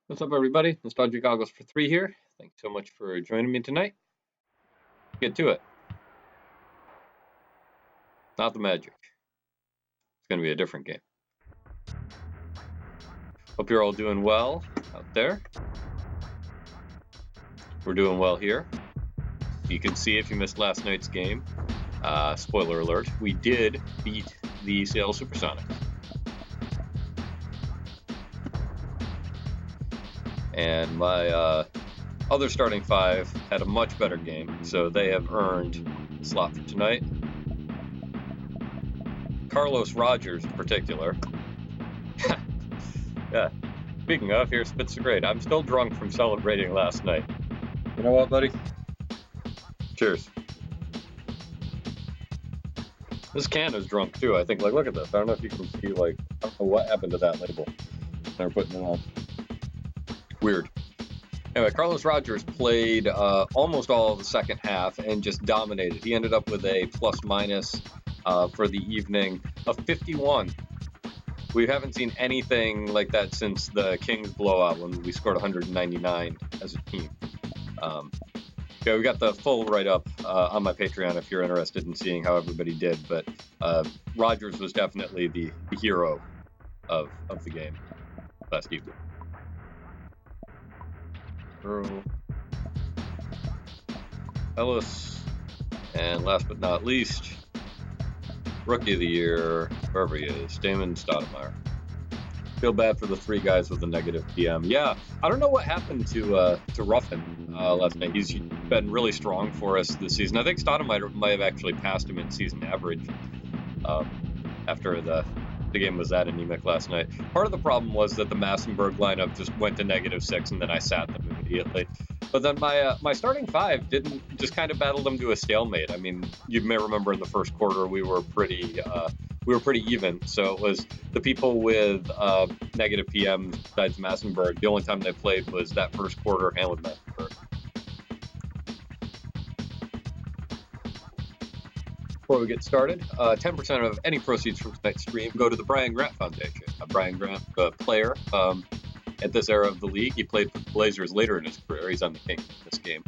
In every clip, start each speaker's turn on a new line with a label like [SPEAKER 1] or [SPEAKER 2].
[SPEAKER 1] What's up, everybody? Nostalgia Goggles for 3 here. Thanks so much for joining me tonight. Get to it. Not the Magic. It's going to be a different game. Hope you're all doing well out there. We're doing well here. You can see if you missed last night's game. Spoiler alert, we did beat the Seattle Supersonics. And my other starting five had a much better game, so they have earned a slot for tonight. Carlos Rogers in particular. Yeah. Speaking of, here's Spits the Great. I'm still drunk from celebrating last night. You know what, buddy? Cheers. This can is drunk too, I think. Like, look at this. I don't know if you can see, like, I don't know what happened to that label. They're putting it on. Weird. Anyway, Carlos Rogers played almost all of the second half and just dominated. He ended up with a plus-minus for the evening of 51. We haven't seen anything like that since the Kings blowout when we scored 199 as a team. Yeah, we got the full write-up on my Patreon if you're interested in seeing how everybody did, but Rogers was definitely the hero of the game last evening. Earl Ellis, and last but not least, Rookie of the Year, wherever he is, Damon Stoudemire. Feel bad for the three guys with a negative PM. Yeah, I don't know what happened to Ruffin last night. He's been really strong for us this season. I think Stoudemire might have actually passed him in season average after the game was that anemic last night. Part of the problem was that the Massenburg lineup just went to -6, and then I sat them immediately. But then my starting five didn't, just kind of battled them to a stalemate. I mean, you may remember in the first quarter we were pretty even. So it was the people with negative PMs besides Massenburg. The only time they played was that first quarter and with Massenburg. Before we get started, 10% of any proceeds from tonight's stream go to the Brian Grant Foundation. Brian Grant, the player at this era of the league, he played for the Blazers later in his career. He's on the Kings in this game.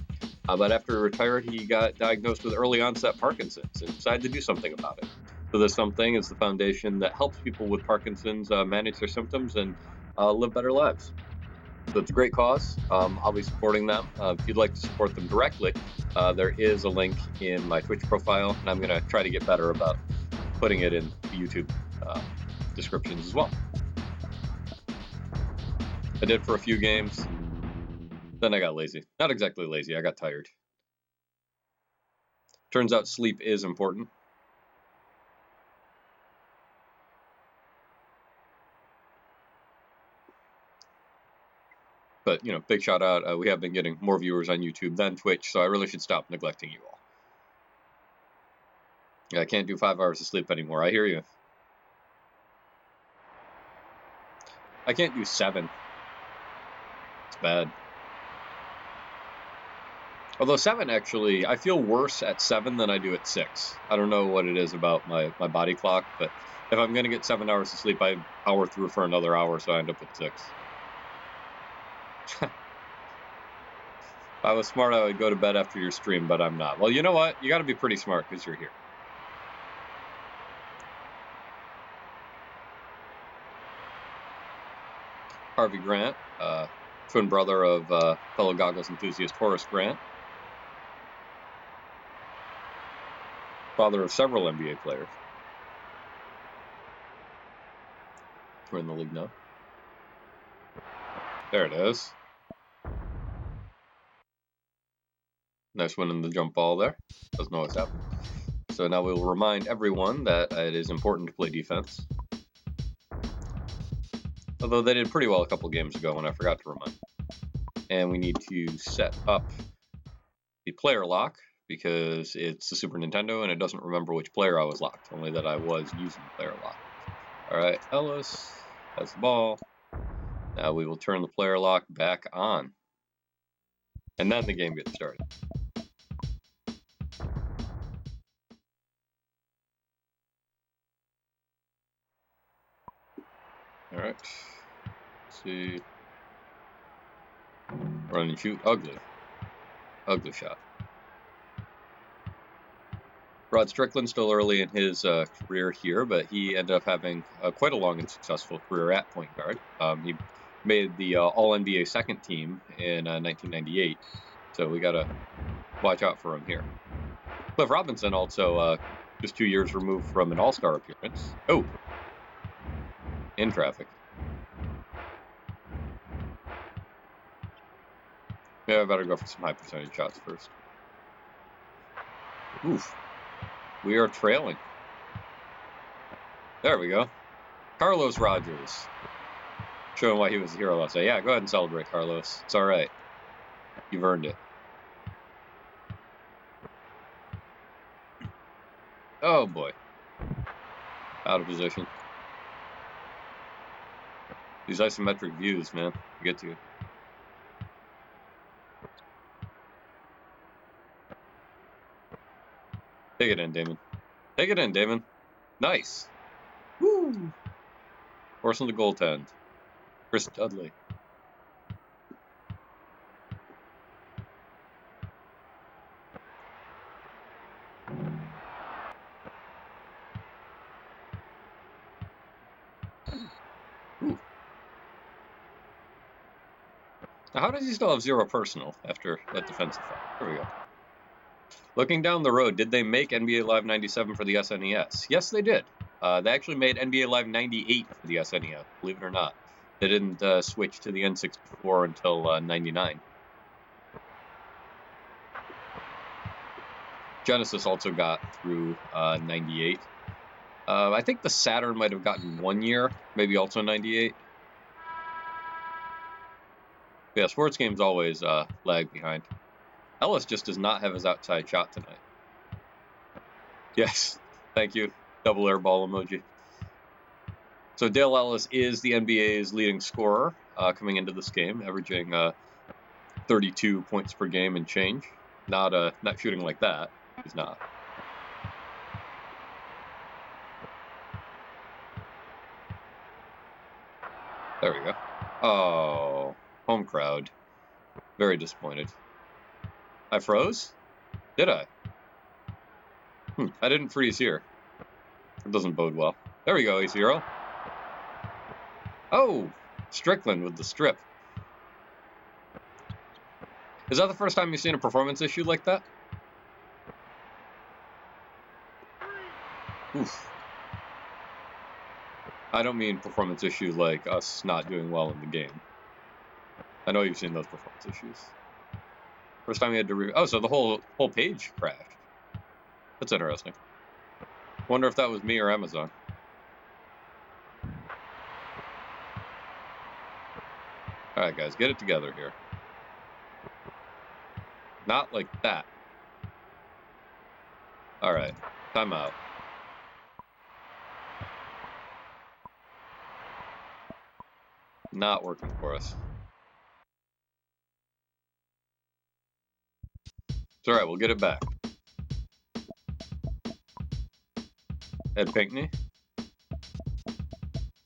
[SPEAKER 1] But after he retired, he got diagnosed with early onset Parkinson's and decided to do something about it. So this something is the foundation that helps people with Parkinson's manage their symptoms and live better lives. So it's a great cause. I'll be supporting them. If you'd like to support them directly, there is a link in my Twitch profile, and I'm going to try to get better about putting it in YouTube descriptions as well. I did for a few games, then I got lazy. Not exactly lazy, I got tired. Turns out sleep is important. But, you know, big shout out. We have been getting more viewers on YouTube than Twitch, so I really should stop neglecting you all. Yeah, I can't do 5 hours of sleep anymore. I hear you. I can't do 7. It's bad. Although 7, actually, I feel worse at 7 than I do at 6. I don't know what it is about my body clock, but if I'm going to get 7 hours of sleep, I power through for another hour, so I end up with 6. If I was smart, I would go to bed after your stream, but I'm not. Well, you know what? You got to be pretty smart because you're here. Harvey Grant, twin brother of fellow goggles enthusiast Horace Grant. Father of several NBA players. We're in the league now. There it is. Nice one in the jump ball there. Doesn't know what's happened. So now we'll remind everyone that it is important to play defense. Although they did pretty well a couple games ago when I forgot to remind. And we need to set up the player lock because it's the Super Nintendo and it doesn't remember which player I was locked, only that I was using player lock. All right, Ellis has the ball. Now we will turn the player lock back on. And then the game gets started. All right, let's see. Run and shoot. Ugly. Ugly shot. Rod Strickland still early in his career here, but he ended up having quite a long and successful career at point guard. He made the All-NBA second team in 1998, so we got to watch out for him here. Cliff Robinson also just 2 years removed from an All-Star appearance. Oh! In traffic. Yeah, I better go for some high percentage shots first. Oof. We are trailing. There we go. Carlos Rogers. Showing why he was the hero last night. Yeah, go ahead and celebrate, Carlos. It's all right. You've earned it. Oh, boy. Out of position. These isometric views, man. Get to you. Take it in, Damon. Take it in, Damon. Nice. Woo! Forcing the goaltend. Chris Dudley. Ooh. Now, how does he still have 0 personal after that defensive foul? There we go. Looking down the road, did they make NBA Live 97 for the SNES? Yes, they did. They actually made NBA Live 98 for the SNES, believe it or not. They didn't switch to the N64 until 99. Genesis also got through 98. I think the Saturn might have gotten 1 year, maybe also 98. Yeah, sports games always lag behind. Ellis just does not have his outside shot tonight. Yes, thank you. Double air ball emoji. So Dale Ellis is the NBA's leading scorer coming into this game, averaging 32 points per game and change. Not shooting like that. He's not. There we go. Oh, home crowd. Very disappointed. I froze? Did I? I didn't freeze here. It doesn't bode well. There we go, A0. Oh, Strickland with the strip. Is that the first time you've seen a performance issue like that? Oof. I don't mean performance issue like us not doing well in the game. I know you've seen those performance issues. First time we had to oh, so the whole page crashed. That's interesting. Wonder if that was me or Amazon. Alright guys, get it together here. Not like that. Alright, time out. Not working for us. It's alright, we'll get it back. Ed Pinckney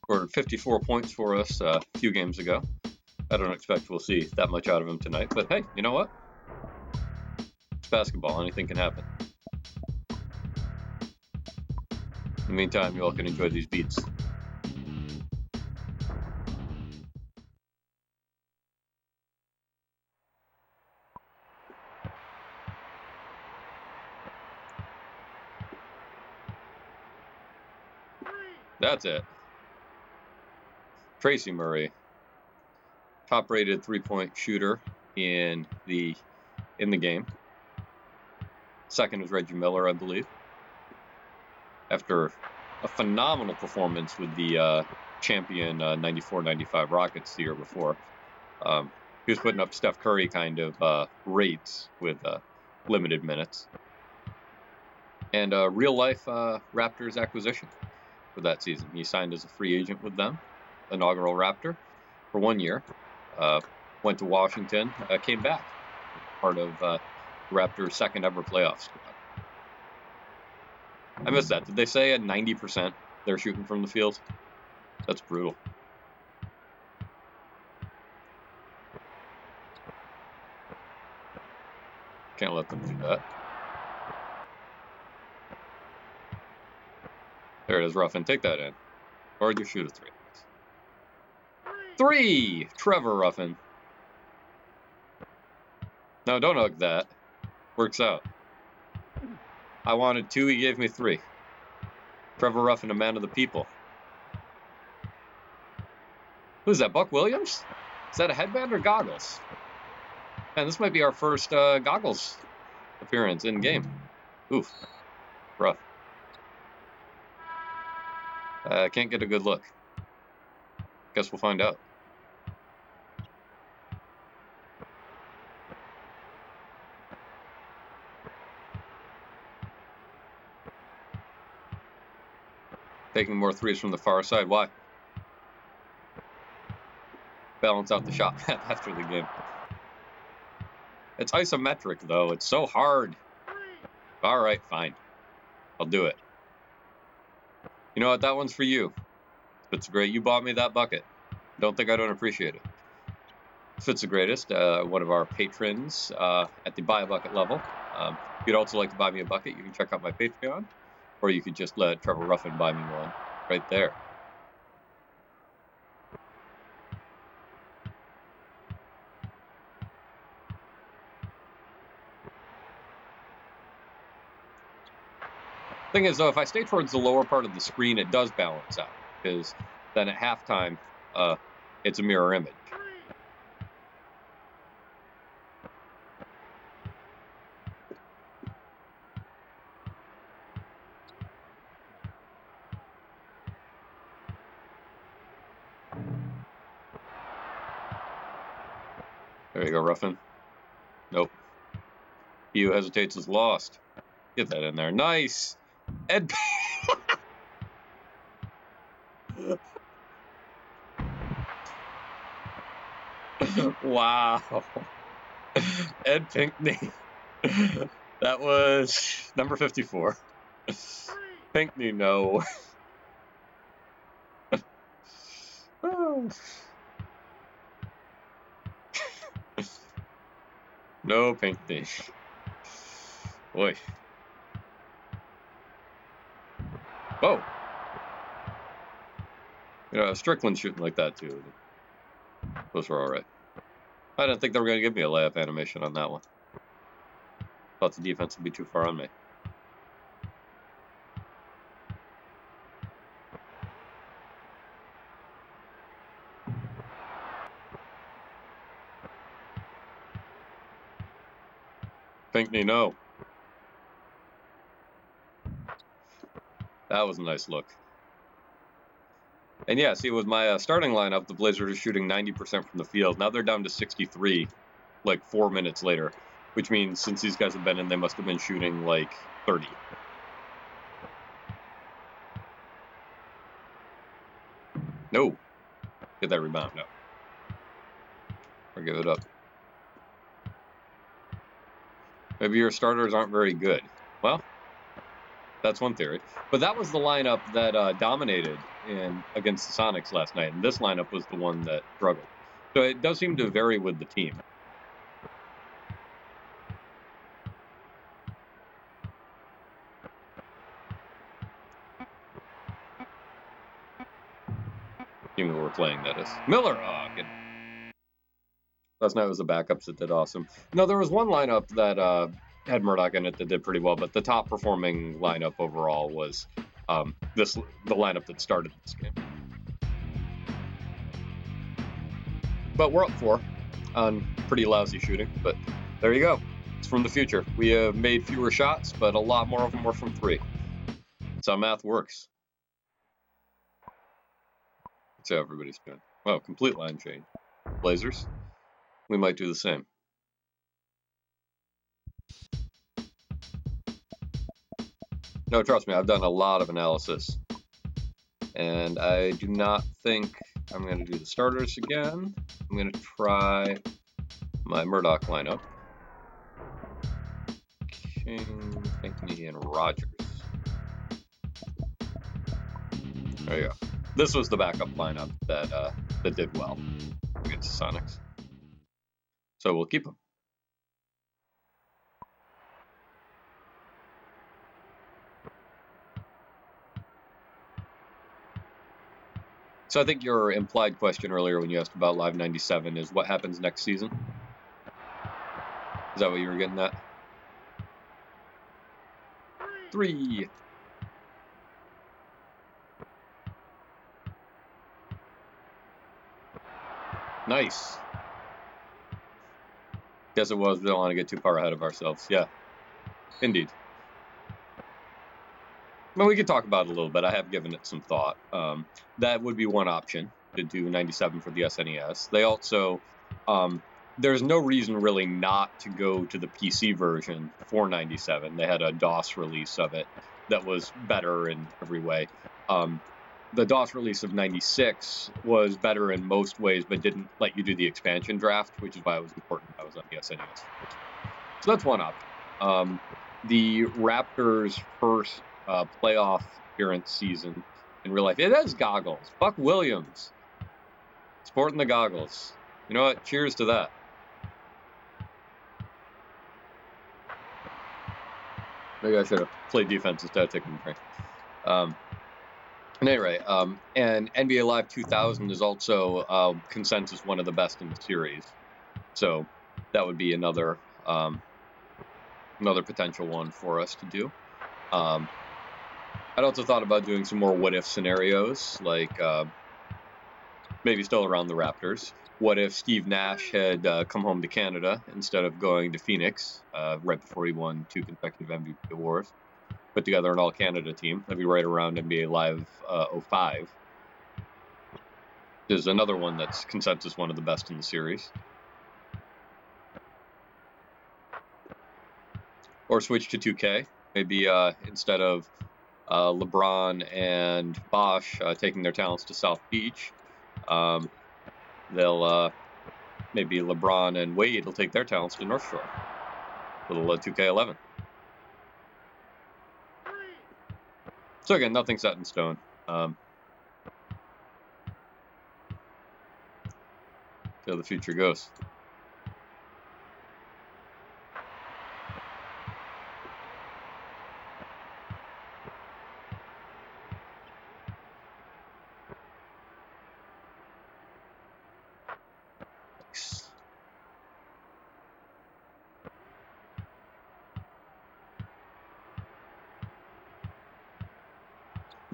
[SPEAKER 1] scored 54 points for us a few games ago. I don't expect we'll see that much out of him tonight, but hey, you know what? It's basketball, anything can happen. In the meantime, you all can enjoy these beats. That's it. Tracy Murray, top-rated three-point shooter in the game. Second is Reggie Miller, I believe. After a phenomenal performance with the champion 94-95 Rockets the year before, he was putting up Steph Curry kind of rates with limited minutes. And a real-life Raptors acquisition for that season. He signed as a free agent with them, inaugural Raptor, for 1 year. Went to Washington, came back, part of Raptors' second ever playoff squad. I missed that. Did they say at 90% they're shooting from the field? That's brutal. Can't let them do that. There it is, Ruffin. Take that in. Or you shoot a 3. 3! Trevor Ruffin. No, don't hug that. Works out. I wanted 2, he gave me 3. Trevor Ruffin, a man of the people. Who's that, Buck Williams? Is that a headband or goggles? Man, this might be our first goggles appearance in game. Oof. Rough. Can't get a good look. Guess we'll find out. Taking more 3s from the far side. Why? Balance out the shot after the game. It's isometric, though. It's so hard. All right, fine. I'll do it. You know what? That one's for you. Fitz the Great. You bought me that bucket. Don't think I don't appreciate it. Fitz the Greatest, one of our patrons at the buy a bucket level. If you'd also like to buy me a bucket, you can check out my Patreon. Or you could just let Trevor Ruffin buy me one right there. Thing is, though, if I stay towards the lower part of the screen, it does balance out. Because then at halftime, it's a mirror image. There you go, Ruffin. Nope. He who hesitates is lost. Get that in there. Nice! Ed... Wow. Ed Pinckney. That was number 54. Pinckney, no. No Pinckney. Boy. Whoa. You know, Strickland's shooting like that, too. Those were alright. I didn't think they were going to give me a layup animation on that one. Thought the defense would be too far on me. Pinckney, no. That was a nice look. And yeah, see, with my starting lineup, the Blazers are shooting 90% from the field. Now they're down to 63, like 4 minutes later, which means since these guys have been in, they must have been shooting like 30. No. Get that rebound. No. Or give it up. Maybe your starters aren't very good. Well, that's one theory. But that was the lineup that dominated against the Sonics last night. And this lineup was the one that struggled. So it does seem to vary with the team. Team that we're playing, that is. Miller! Oh, good. Last night was the backups that did awesome. No, there was one lineup that had Murdoch in it that did pretty well, but the top performing lineup overall was the lineup that started this game. But we're up 4 on pretty lousy shooting, but there you go. It's from the future. We have made fewer shots, but a lot more of them were from 3. That's how math works. That's how everybody's doing. Well, complete line change. Blazers. We might do the same. No, trust me, I've done a lot of analysis. And I do not think I'm going to do the starters again. I'm going to try my Murdoch lineup. King, Pinckney, and Rogers. There you go. This was the backup lineup that did well against the Sonics. So we'll keep them. So I think your implied question earlier when you asked about Live 97 is what happens next season? Is that what you were getting at? 3. Nice. Guess it was. We don't want to get too far ahead of ourselves. Yeah, indeed. Well, we could talk about it a little bit. I have given it some thought. That would be one option, to do 97 for the SNES. They also, there's no reason really not to go to the PC version for 97. They had a DOS release of it that was better in every way. The DOS release of 96 was better in most ways, but didn't let you do the expansion draft, which is why it was important I was on the SNES. So that's one option. The Raptors' first playoff appearance season in real life. It has goggles. Buck Williams sporting the goggles. You know what? Cheers to that. Maybe I should have played defense instead of taking the drink. At any rate, and NBA Live 2000 is also consensus one of the best in the series. So that would be another potential one for us to do. I'd also thought about doing some more what-if scenarios, like maybe still around the Raptors. What if Steve Nash had come home to Canada instead of going to Phoenix right before he won 2 consecutive MVP awards? Put together an all-Canada team. That'd be right around NBA Live 05. There's another one that's consensus one of the best in the series. Or switch to 2K. Maybe instead of LeBron and Bosch taking their talents to South Beach, they'll maybe LeBron and Wade will take their talents to North Shore. Little 2K11. So again, nothing set in stone. Till the future goes.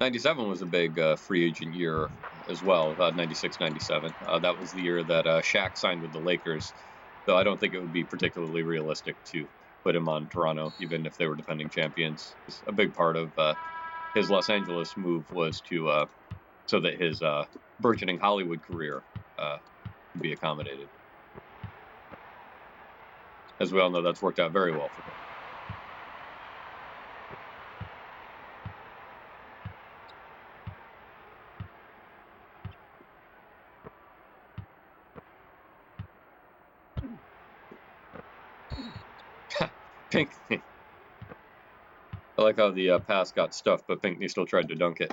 [SPEAKER 1] '97 was a big free agent year as well, 96, 97. That was the year that Shaq signed with the Lakers, though I don't think it would be particularly realistic to put him on Toronto, even if they were defending champions. A big part of his Los Angeles move was to so that his burgeoning Hollywood career could be accommodated. As we all know, that's worked out very well for him. Pinkney. I like how the pass got stuffed, but Pinkney still tried to dunk it.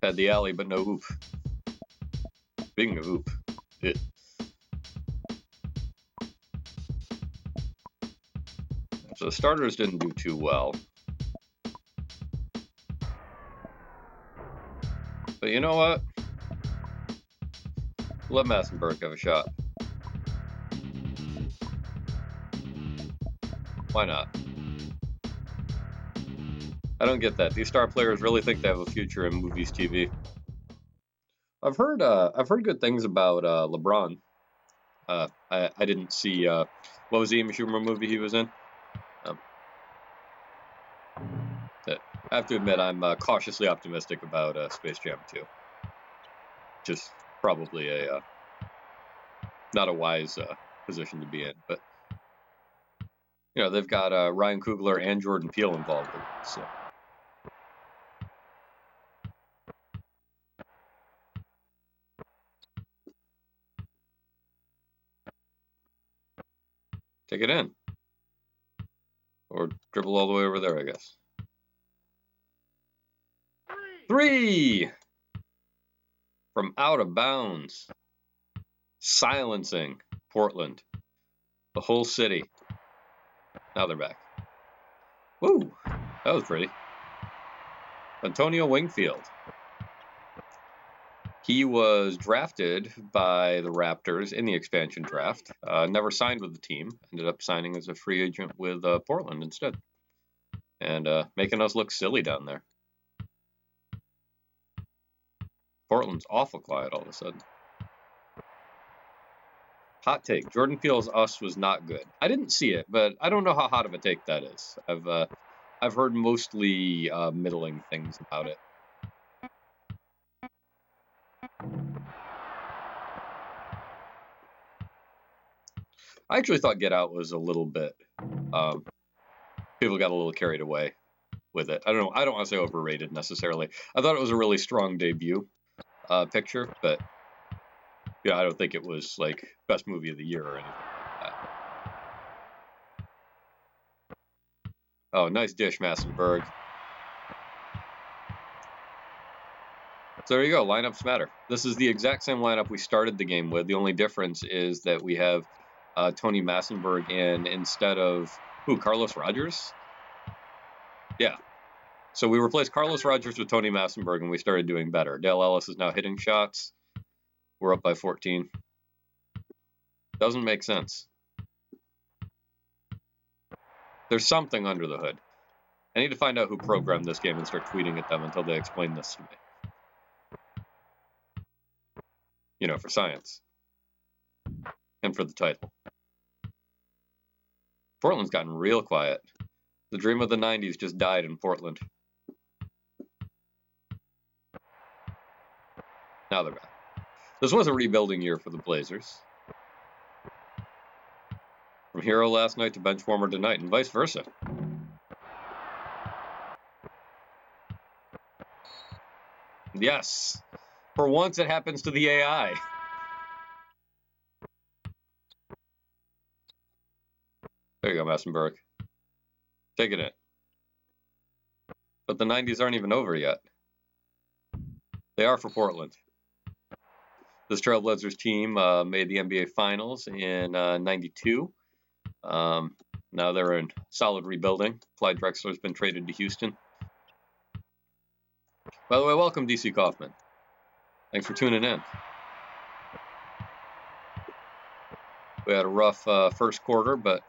[SPEAKER 1] Had the alley, but no hoop. Speaking of hoop, so the starters didn't do too well. But you know what? Let Massenberg have a shot. Why not? I don't get that. These star players really think they have a future in movies, TV. I've heard good things about LeBron. I didn't see what was the Amy Schumer movie he was in. I have to admit I'm cautiously optimistic about Space Jam 2. Just probably a not a wise position to be in, but you know they've got Ryan Coogler and Jordan Peele involved in it, so. Take it in. Or dribble all the way over there, I guess. 3! From out of bounds. Silencing Portland. The whole city. Now they're back. Woo! That was pretty. Antonio Wingfield. He was drafted by the Raptors in the expansion draft. Never signed with the team. Ended up signing as a free agent with Portland instead. And making us look silly down there. Portland's awful quiet all of a sudden. Hot take. Jordan Peele's Us was not good. I didn't see it, but I don't know how hot of a take that is. I've heard mostly middling things about it. I actually thought Get Out was a little bit. People got a little carried away with it. I don't know. I don't want to say overrated necessarily. I thought it was a really strong debut picture, but yeah, I don't think it was like best movie of the year or anything like that. Oh, nice dish, Massenberg. So there you go. Lineups matter. This is the exact same lineup we started the game with. The only difference is that we have Tony Massenberg in instead of Carlos Rogers? Yeah. So we replaced Carlos Rogers with Tony Massenberg, and we started doing better. Dale Ellis is now hitting shots. We're up by 14. Doesn't make sense. There's something under the hood. I need to find out who programmed this game and start tweeting at them until they explain this to me. You know, for science. And for the title. Portland's gotten real quiet. The dream of the 90s just died in Portland. Now they're back. This was a rebuilding year for the Blazers. From hero last night to bench warmer tonight, and vice versa. Yes. For once, it happens to the AI. There you go, Massenberg. Taking it. But the 90s aren't even over yet. They are for Portland. This Trailblazers team made the NBA Finals in 92. Now they're in solid rebuilding. Clyde Drexler's been traded to Houston. By the way, welcome, DC Kaufman. Thanks for tuning in. We had a rough first quarter, but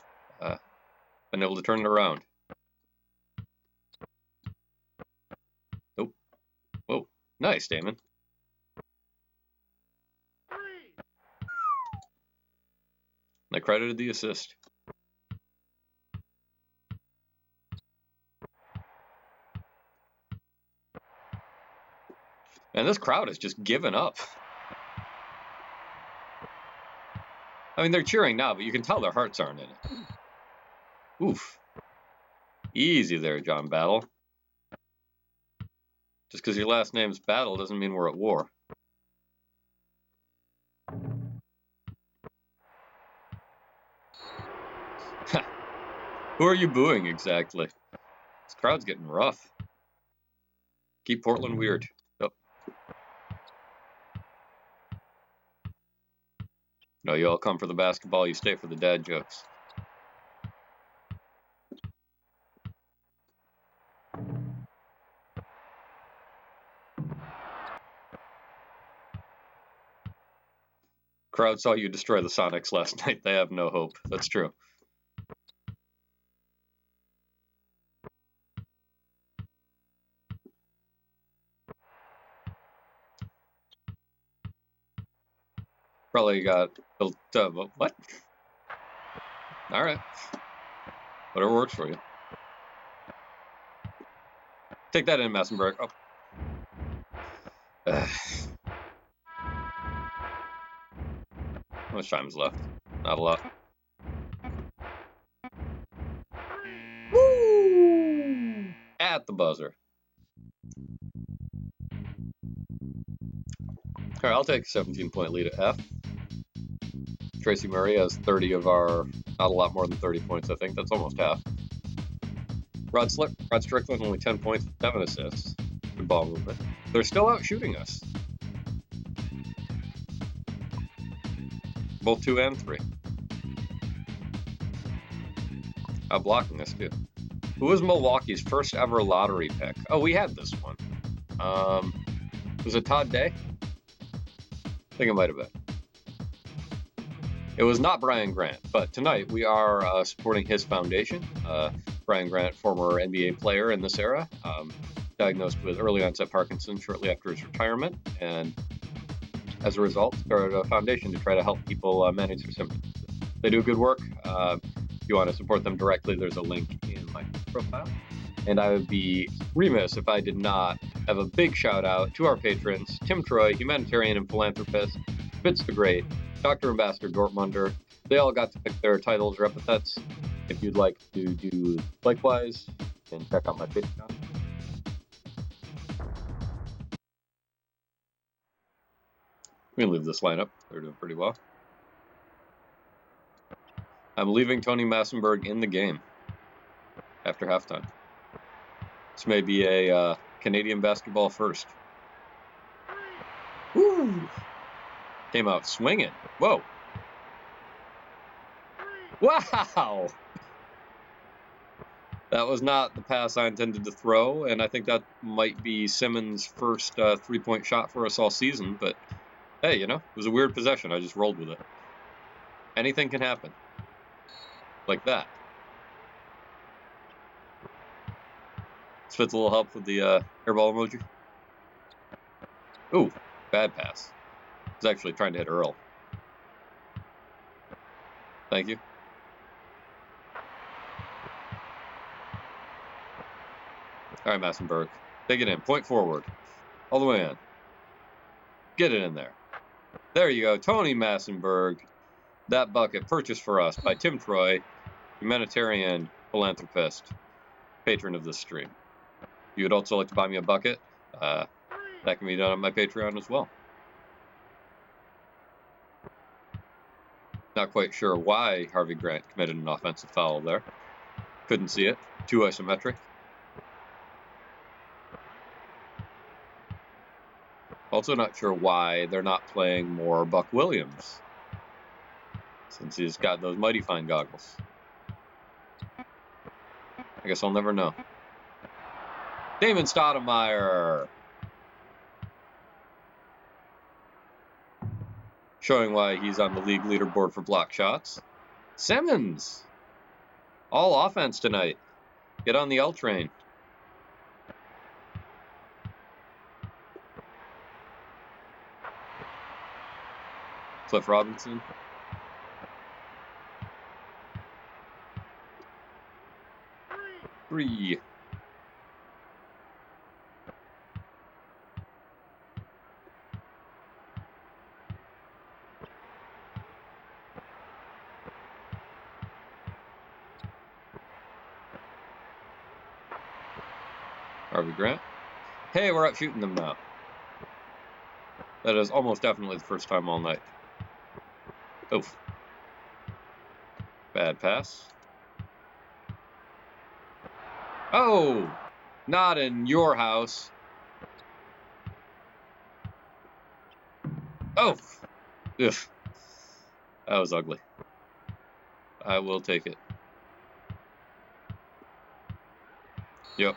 [SPEAKER 1] been able to turn it around. Nope. Whoa. Nice, Damon. I credited the assist. And this crowd has just given up. I mean, they're cheering now, but you can tell their hearts aren't in it. Oof. Easy there, John Battle. Just because your last name's Battle doesn't mean we're at war. Who are you booing exactly? This crowd's getting rough. Keep Portland weird. Oh. No, you all come for the basketball, you stay for the dad jokes. Crowd saw you destroy the Sonics last night. They have no hope. That's true. Probably got built. What? All right. Whatever works for you. Take that in, Massenberg. Oh. How much time is left? Not a lot. Woo! At the buzzer. All right, I'll take a 17-point lead at half. Tracy Murray has 30 of our, not a lot more than 30 points, I think. That's almost half. Rod Strickland, only 10 points, 7 assists. Good ball movement. They're still out shooting us. Both 2 and 3. Out blocking us, too. Who was Milwaukee's first ever lottery pick? Oh, we had this one. Was it Todd Day? I think it might have been. It was not Brian Grant, but tonight we are supporting his foundation. Brian Grant, former NBA player in this era, diagnosed with early onset Parkinson's shortly after his retirement, and as a result, started a foundation to try to help people manage their symptoms. They do good work. If you want to support them directly, there's a link in my profile. And I would be remiss if I did not have a big shout out to our patrons: Tim Troy, humanitarian and philanthropist; Fitz the Great; Dr. Ambassador Dortmunder. They all got to pick their titles or epithets. If you'd like to do likewise, then check out my Patreon. We can leave this lineup. They're doing pretty well. I'm leaving Tony Massenberg in the game after halftime. This may be a Canadian basketball first. Woo! Came out swinging. Whoa. Wow! That was not the pass I intended to throw, and I think that might be Simmons' first three-point shot for us all season, but hey, you know, it was a weird possession. I just rolled with it. Anything can happen. Like that. Spits a little help with the airball emoji. Ooh, bad pass. I was actually trying to hit Earl. Thank you. All right, Massenberg. Take it in. Point forward. All the way in. Get it in there. There you go. Tony Massenberg. That bucket purchased for us by Tim Troy, humanitarian philanthropist, patron of this stream. If you would also like to buy me a bucket, that can be done on my Patreon as well. Not quite sure why Harvey Grant committed an offensive foul there. Couldn't see it. Too isometric. Also not sure why they're not playing more Buck Williams, since he's got those mighty fine goggles. I guess I'll never know. Damon Stoudemire. Showing why he's on the league leaderboard for block shots. Simmons. All offense tonight. Get on the L train. Cliff Robinson. Three. Harvey Grant. Hey, we're out shooting them now. That is almost definitely the first time all night. Oof. Bad pass. Oh! Not in your house. Oh! Ugh. That was ugly. I will take it. Yep.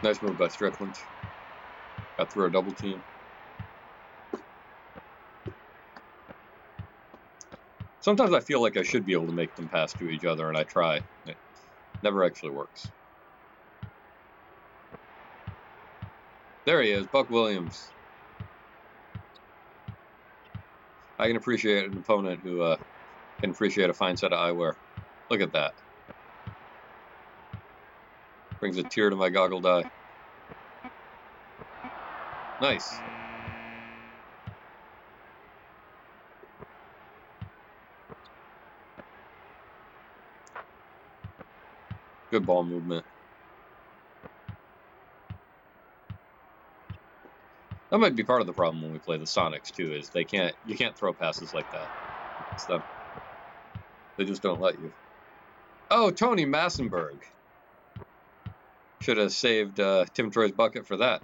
[SPEAKER 1] Nice move by Strickland. Got through a double team. Sometimes I feel like I should be able to make them pass to each other, and I try. It never actually works. There he is, Buck Williams. I can appreciate an opponent who can appreciate a fine set of eyewear. Look at that. Brings a tear to my goggled eye. Nice. Good ball movement. That might be part of the problem when we play the Sonics too, is you can't throw passes like that. It's them. They just don't let you. Oh, Tony Massenberg. Should have saved Tim Troy's bucket for that.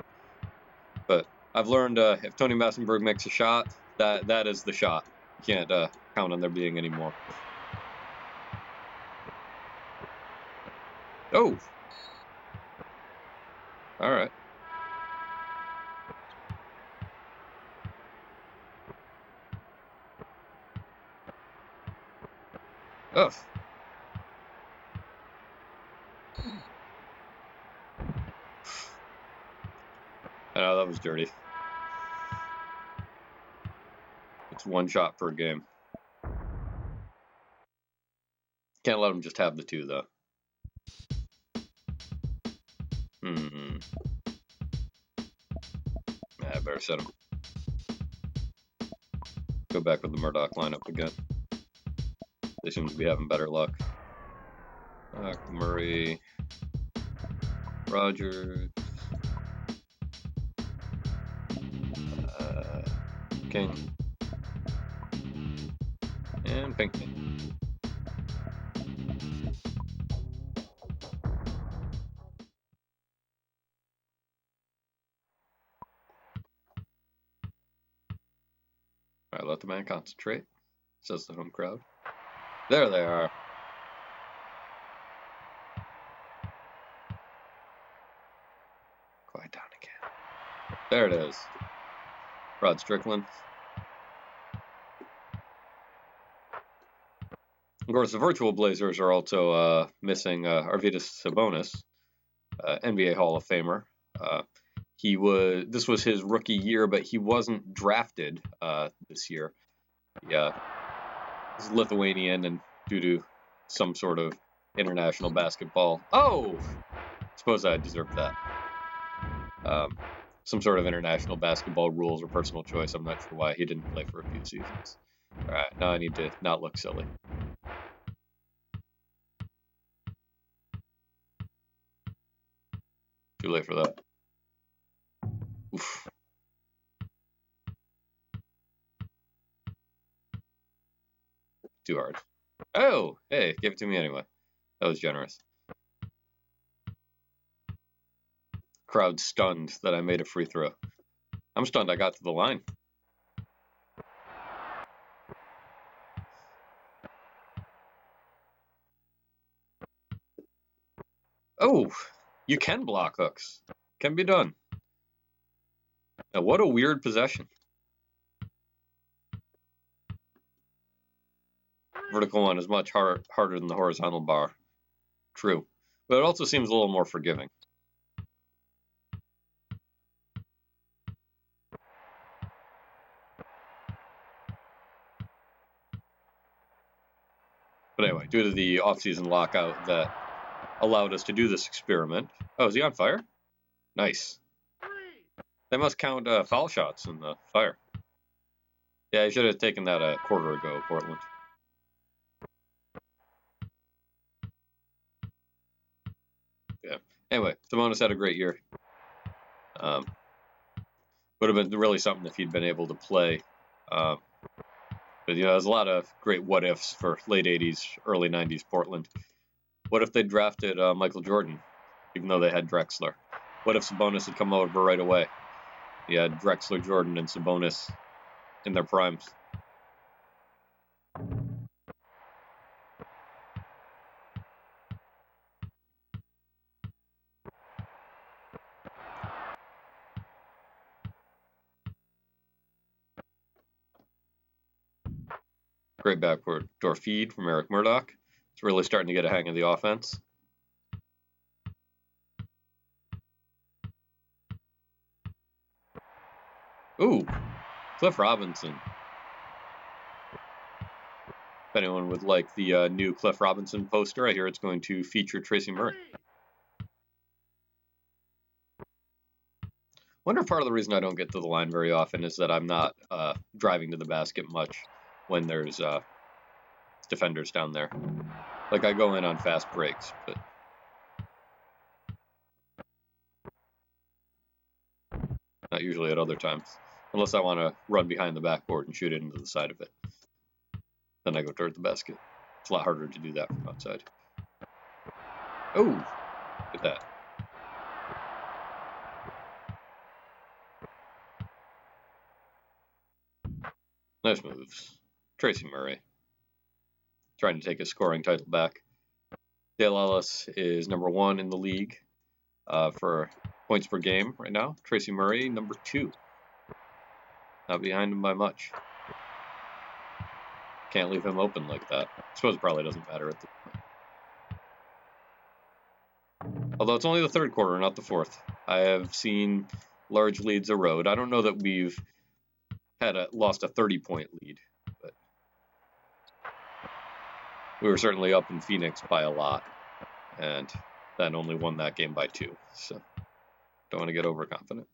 [SPEAKER 1] But I've learned if Tony Massenberg makes a shot, That is the shot. You can't count on there being any more. Oh! Alright. Ugh. I know, that was dirty. It's one shot per game. Can't let him just have the two, though. I better set him. Go back with the Murdoch lineup again. They seem to be having better luck. Murray, Rogers, King, and Pinckney. Alright, let the man concentrate, says the home crowd. There they are. Quiet down again. There it is. Rod Strickland. Of course, the virtual Blazers are also missing Arvydas Sabonis, NBA Hall of Famer. This was his rookie year, but he wasn't drafted this year. Yeah, he's Lithuanian, and due to some sort of international basketball. Oh, suppose I deserved that. Some sort of international basketball rules or personal choice. I'm not sure why he didn't play for a few seasons. All right, now I need to not look silly. Too late for that. Oof. Too hard. Oh, hey, gave it to me anyway. That was generous. Crowd stunned that I made a free throw. I'm stunned I got to the line. Oh, you can block hooks. Can be done. Now, what a weird possession. Vertical one is much harder than the horizontal bar. True. But it also seems a little more forgiving. But anyway, due to the off-season lockout that allowed us to do this experiment. Oh, is he on fire? Nice. They must count foul shots in the fire. Yeah, you should have taken that a quarter ago, Portland. Yeah. Anyway, Sabonis had a great year. Would have been really something if he'd been able to play. But, you know, there's a lot of great what-ifs for late 80s, early 90s Portland. What if they drafted Michael Jordan, even though they had Drexler? What if Sabonis had come over right away? He had Drexler, Jordan, and Sabonis in their primes. Great backdoor feed from Eric Murdoch. It's really starting to get a hang of the offense. Ooh, Cliff Robinson. If anyone would like the new Cliff Robinson poster, I hear it's going to feature Tracy Murray. Wonder if part of the reason I don't get to the line very often is that I'm not driving to the basket much when there's defenders down there. Like, I go in on fast breaks, but not usually at other times. Unless I want to run behind the backboard and shoot it into the side of it. Then I go toward the basket. It's a lot harder to do that from outside. Oh, look at that. Nice moves. Tracy Murray. Trying to take his scoring title back. Dale Ellis is number 1 in the league for points per game right now. Tracy Murray, number 2. Not behind him by much. Can't leave him open like that. I suppose it probably doesn't matter at this point. Although it's only the third quarter, not the fourth. I have seen large leads erode. I don't know that we've lost a 30-point lead, but we were certainly up in Phoenix by a lot, and then only won that game by 2. So don't want to get overconfident.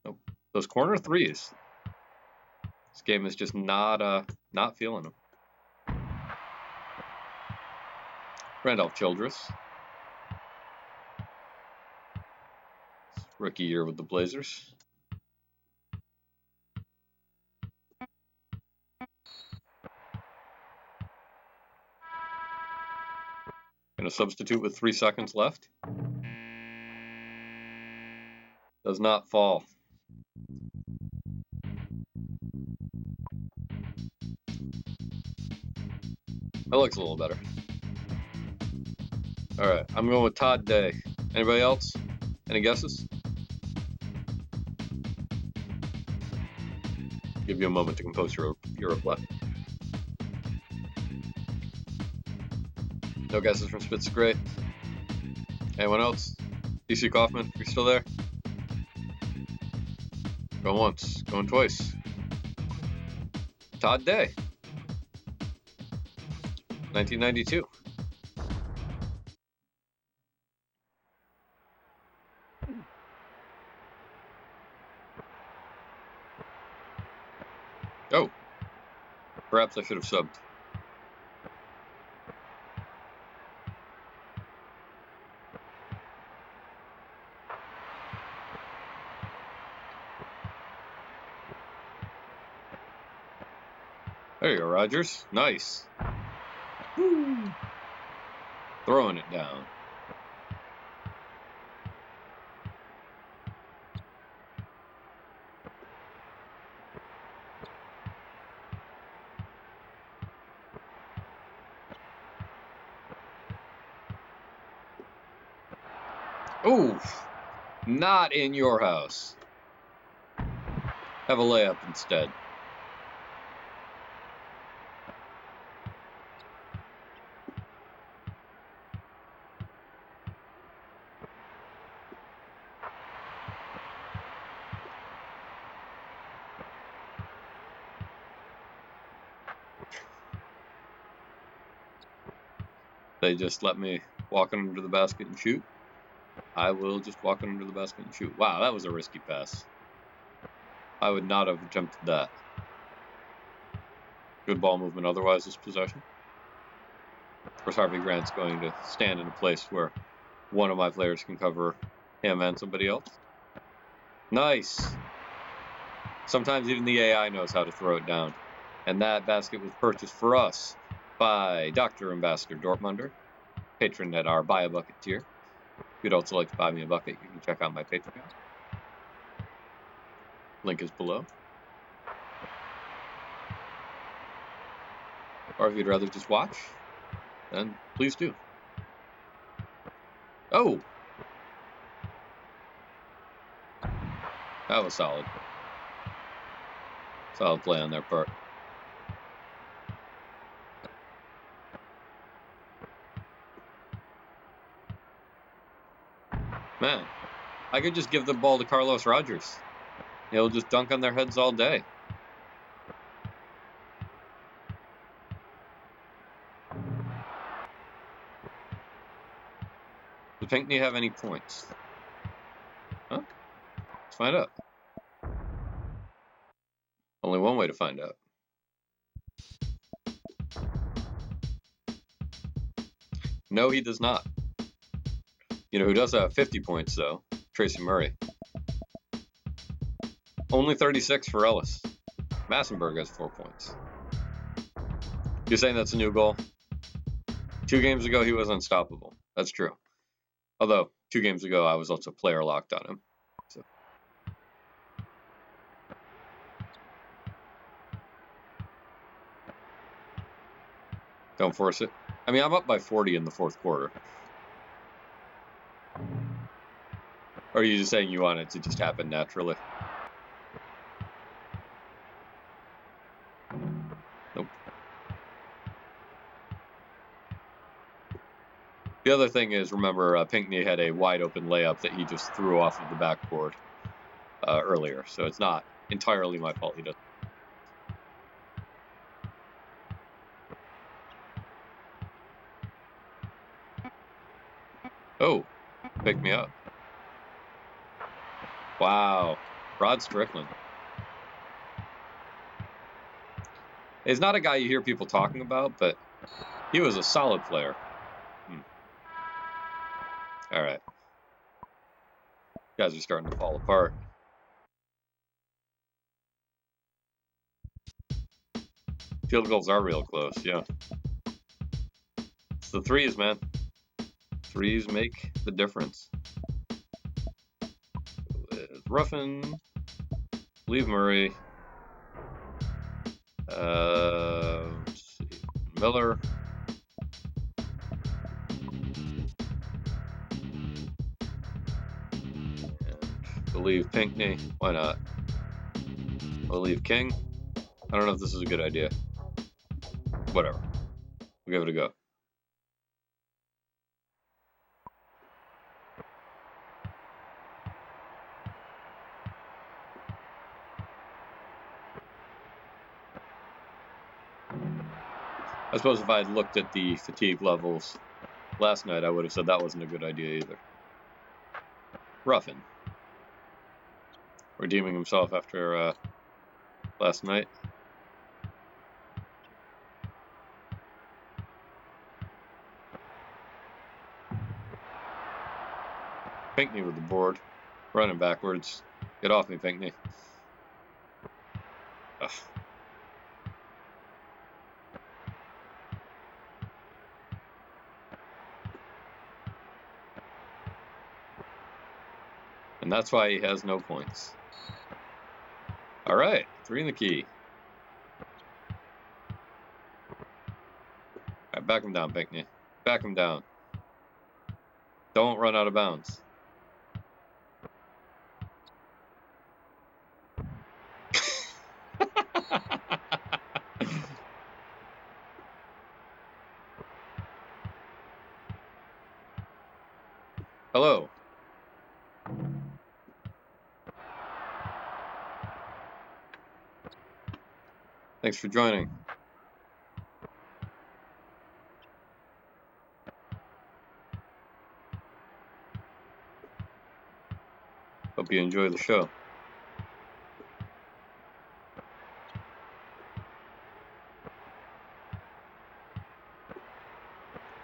[SPEAKER 1] Nope. Those corner threes. This game is just not feeling them. Randolph Childress. Rookie year with the Blazers. Gonna substitute with 3 seconds left. Does not fall. That looks a little better. Alright, I'm going with Todd Day. Anybody else? Any guesses? Give you a moment to compose your reply. No guesses from Spitz Great. Anyone else? DC Kaufman, you still there? Going once, going twice. Todd Day. 1992. Oh. Perhaps I should have subbed. There you go, Rogers. Nice. Woo. Throwing it down. Oof. Not in your house. Have a layup instead. They just let me walk under the basket and shoot. I will just walk under the basket and shoot. Wow, that was a risky pass. I would not have attempted that. Good ball movement otherwise this possession. Of course, Harvey Grant's going to stand in a place where one of my players can cover him and somebody else. Nice. Sometimes even the AI knows how to throw it down. And that basket was purchased for us by Dr. Ambassador Dortmunder, patron at our Buy a Bucket tier. If you'd also like to buy me a bucket, you can check out my Patreon. Link is below. Or if you'd rather just watch, then please do. Oh! That was solid. Solid play on their part. Man, I could just give the ball to Carlos Rogers. He'll just dunk on their heads all day. Does Pinckney have any points? Huh? Let's find out. Only one way to find out. No, he does not. You know who does have 50 points, though? Tracy Murray. Only 36 for Ellis. Massenberg has 4 points. You're saying that's a new goal? 2 games ago, he was unstoppable. That's true. Although, 2 games ago, I was also player locked on him. So. Don't force it. I mean, I'm up by 40 in the fourth quarter. Or are you just saying you want it to just happen naturally? Nope. The other thing is, remember, Pinckney had a wide open layup that he just threw off of the backboard earlier, so it's not entirely my fault he doesn't. Oh, pick me up. Wow, Rod Strickland. He's not a guy you hear people talking about, but he was a solid player. All right. Guys are starting to fall apart. Field goals are real close, yeah. It's the threes, man. Threes make the difference. With Ruffin, leave Murray. Let's see, Miller. And we'll leave Pinckney. Why not? We'll leave King. I don't know if this is a good idea. Whatever. We'll give it a go. I suppose if I had looked at the fatigue levels last night, I would have said that wasn't a good idea either. Ruffin. Redeeming himself after last night. Pinckney with the board. Running backwards. Get off me, Pinckney. Ugh. And that's why he has no points. All right, 3 in the key. All right, back him down, Pinckney. Back him down. Don't run out of bounds. Hello. Thanks for joining. Hope you enjoy the show.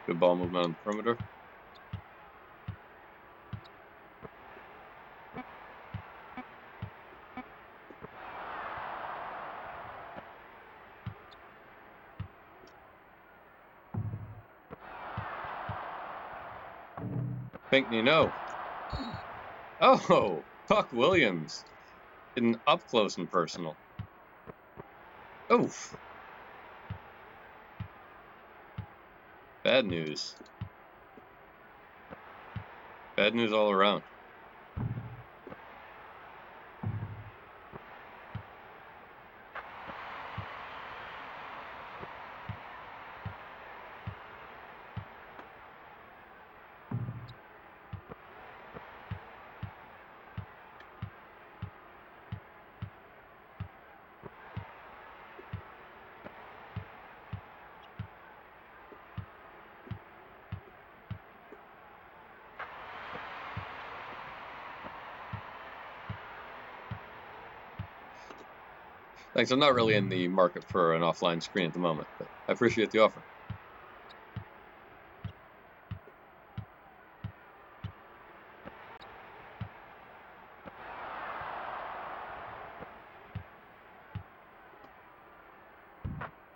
[SPEAKER 1] Good ball movement on the perimeter. Pinckney, no. Oh, Puck Williams. Getting up close and personal. Oof. Bad news. Bad news all around. Thanks, I'm not really in the market for an offline screen at the moment, but I appreciate the offer.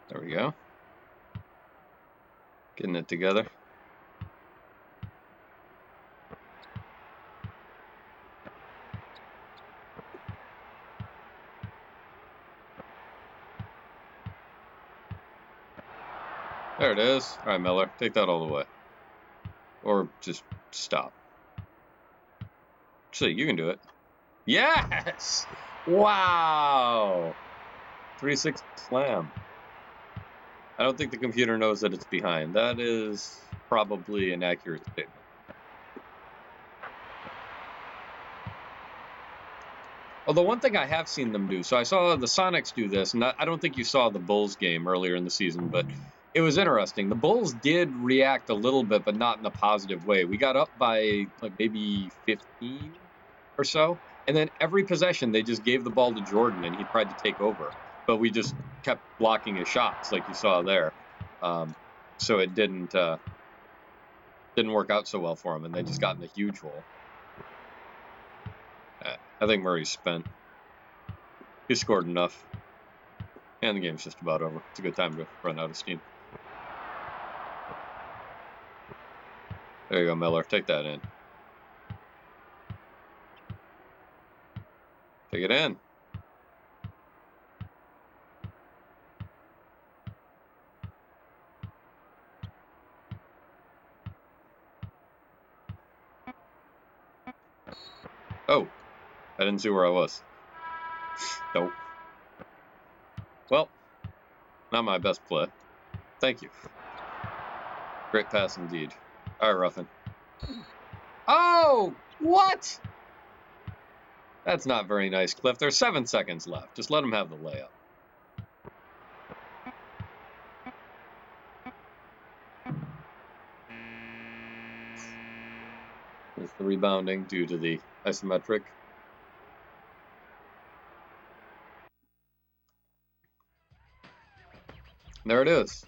[SPEAKER 1] There we go. Getting it together. There it is. All right, Miller, take that all the way. Or just stop. See, you can do it. Yes! Wow! 3-6 slam. I don't think the computer knows that it's behind. That is probably an accurate statement. Although one thing I have seen them do, so I saw the Sonics do this, and I don't think you saw the Bulls game earlier in the season, but it was interesting. The Bulls did react a little bit, but not in a positive way. We got up by like maybe 15 or so, and then every possession they just gave the ball to Jordan, and he tried to take over. But we just kept blocking his shots, like you saw there. So it didn't work out so well for him, and they just got in a huge hole. I think Murray's spent. He scored enough. And the game's just about over. It's a good time to run out of steam. There you go, Miller. Take that in. Take it in. Oh, I didn't see where I was. Nope. Well, not my best play. Thank you. Great pass indeed. All right, Ruffin. Oh, what? That's not very nice, Cliff. There's 7 seconds left. Just let him have the layup. There's the rebounding due to the isometric. There it is.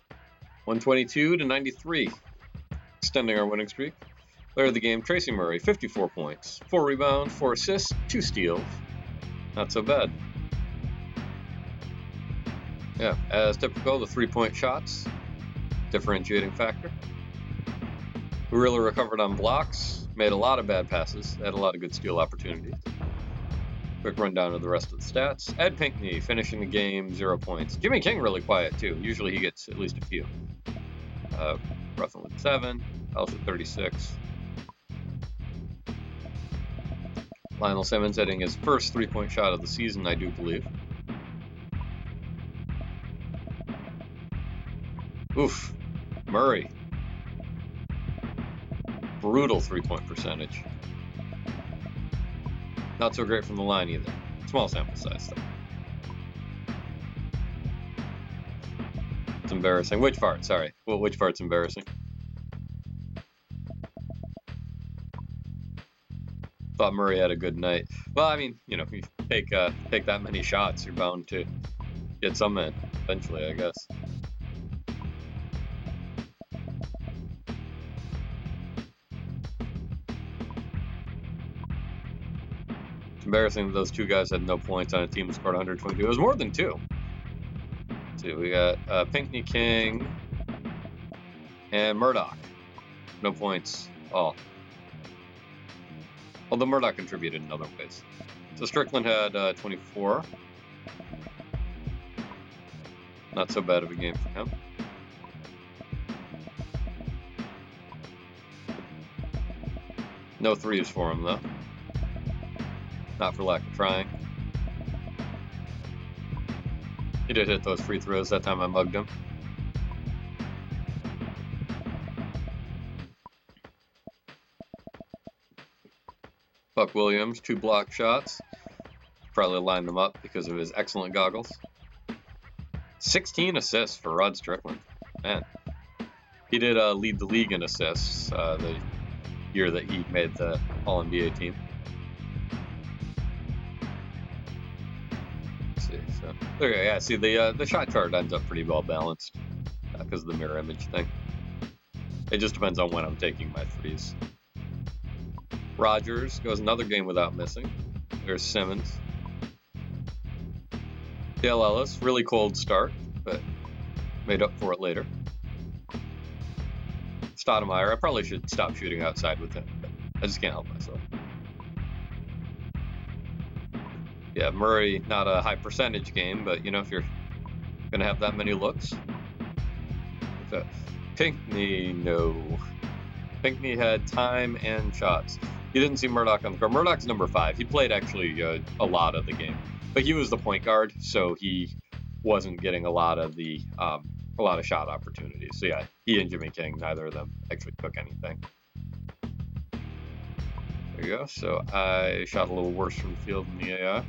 [SPEAKER 1] 122-93. Extending our winning streak. Player of the game, Tracy Murray, 54 points, 4 rebounds, 4 assists, 2 steals. Not so bad. Yeah, as typical, the 3-point shots, differentiating factor. We really recovered on blocks, made a lot of bad passes, had a lot of good steal opportunities. Quick rundown of the rest of the stats. Ed Pinkney finishing the game, 0 points. Jimmy King really quiet too. Usually he gets at least a few. Ruffin with 7, House with 36. Lionel Simmons hitting his first 3-point shot of the season, I do believe. Oof. Murray. Brutal 3-point percentage. Not so great from the line either. Small sample size though. It's embarrassing. Which part? Sorry. Well, which part's embarrassing? Thought Murray had a good night. Well, I mean, you know, if you take that many shots, you're bound to get some in eventually, I guess. It's embarrassing that those two guys had no points on a team that scored 122. It was more than 2. Let's see, we got Pinkney, King, and Murdoch. No points all. Although Murdoch contributed in other ways. So Strickland had 24. Not so bad of a game for him. No threes for him, though. Not for lack of trying. He did hit those free throws. That time I mugged him. Buck Williams, 2 block shots. Probably lined them up because of his excellent goggles. 16 assists for Rod Strickland. Man, he did lead the league in assists the year that he made the All-NBA team. Let's see, so there you go. Yeah, see the shot chart ends up pretty well balanced because of the mirror image thing. It just depends on when I'm taking my threes. Rogers goes another game without missing. There's Simmons. Dale Ellis, really cold start, but made up for it later. Stoudemire, I probably should stop shooting outside with him, but I just can't help myself. Yeah, Murray, not a high percentage game, but you know, if you're going to have that many looks, So Pinckney, no. Pinckney had time and shots. You didn't see Murdoch on the court. Murdoch's number 5. He played actually a lot of the game, but he was the point guard, so he wasn't getting a lot of shot opportunities. So yeah, he and Jimmy King, neither of them actually took anything. There you go. So I shot a little worse from the field than the AI.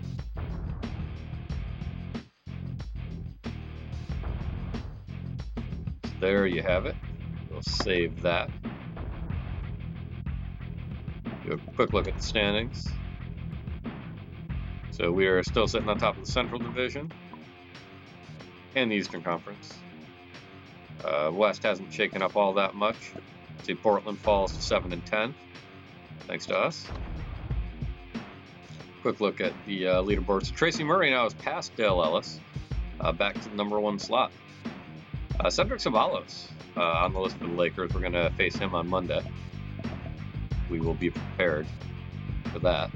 [SPEAKER 1] So there you have it. We'll save that. Do a quick look at the standings. So we are still sitting on top of the Central Division and the Eastern Conference. West hasn't shaken up all that much. See, Portland falls to 7 and 10, thanks to us. Quick look at the leaderboard. So Tracy Murray now is past Dale Ellis, back to the number 1 slot. Cedric Ceballos on the list for the Lakers. We're going to face him on Monday. We will be prepared for that.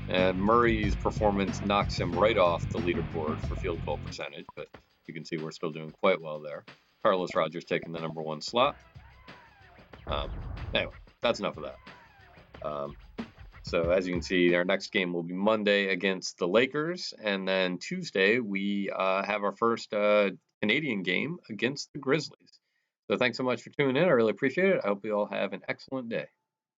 [SPEAKER 1] And Murray's performance knocks him right off the leaderboard for field goal percentage, but you can see we're still doing quite well there. Carlos Rogers taking the number 1 slot. Anyway, that's enough of that. So as you can see, our next game will be Monday against the Lakers, and then Tuesday we have our first Canadian game against the Grizzlies. So thanks so much for tuning in. I really appreciate it. I hope you all have an excellent day.